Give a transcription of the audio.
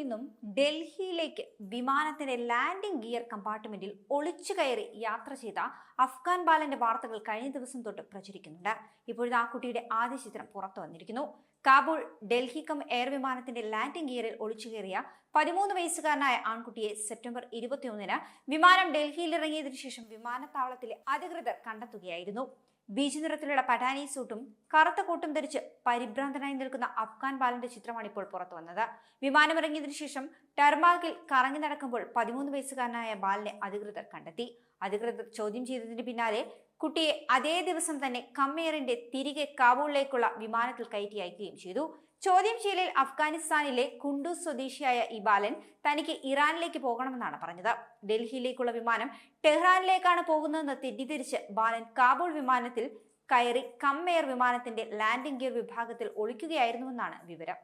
നിന്നും ഡൽഹിയിലേക്ക് വിമാനത്തിന്റെ ലാൻഡിംഗ് ഗിയർ കമ്പാർട്ട്മെന്റിൽ ഒളിച്ചു കയറി യാത്ര ചെയ്ത അഫ്ഗാൻ ബാലന്റെ വാർത്തകൾ കഴിഞ്ഞ ദിവസം തൊട്ട് പ്രചരിക്കുന്നുണ്ട്. ഇപ്പോഴത്തെ ആ കുട്ടിയുടെ ആദ്യ ചിത്രം പുറത്തു വന്നിരിക്കുന്നു. കാബൂൾ ഡൽഹിക്കം എയർ വിമാനത്തിന്റെ ലാൻഡിംഗ് ഗിയറിൽ ഒളിച്ചു കയറിയ 13 വയസ്സുകാരനായ ആൺകുട്ടിയെ സെപ്റ്റംബർ 21-ന് വിമാനം ഡൽഹിയിൽ ഇറങ്ങിയതിനു ശേഷം വിമാനത്താവളത്തിലെ അധികൃതർ കണ്ടെത്തുകയായിരുന്നു. ബീച്ച് നിറത്തിലുള്ള പട്ടാനി സൂട്ടും കറുത്ത കോട്ടും ധരിച്ച് പരിഭ്രാന്തനായി നിൽക്കുന്ന അഫ്ഗാൻ ബാലന്റെ ചിത്രമാണ് ഇപ്പോൾ പുറത്തു വന്നത്. വിമാനമിറങ്ങിയതിനു ശേഷം ടർമാക്കിൽ കറങ്ങി നടക്കുമ്പോൾ 13 വയസ്സുകാരനായ ബാലനെ അധികൃതർ കണ്ടെത്തി. അധികൃതർ ചോദ്യം ചെയ്തതിന് പിന്നാലെ കുട്ടിയെ അതേ ദിവസം തന്നെ കമ്മെയറിന്റെ തിരികെ കാബൂളിലേക്കുള്ള വിമാനത്തിൽ കയറ്റി അയക്കുകയും ചെയ്തു. ചോദ്യം ചെയ്യലിൽ അഫ്ഗാനിസ്ഥാനിലെ കുണ്ടൂസ് സ്വദേശിയായ ഈ ബാലൻ തനിക്ക് ഇറാനിലേക്ക് പോകണമെന്നാണ് പറഞ്ഞത്. ഡൽഹിയിലേക്കുള്ള വിമാനം ടെഹ്റാനിലേക്കാണ് പോകുന്നതെന്ന് തെറ്റിദ്ധരിച്ച് ബാലൻ കാബൂൾ വിമാനത്തിൽ കയറി കമ്മെയർ വിമാനത്തിന്റെ ലാൻഡിംഗ് ഗിയർ വിഭാഗത്തിൽ ഒളിക്കുകയായിരുന്നുവെന്നാണ് വിവരം.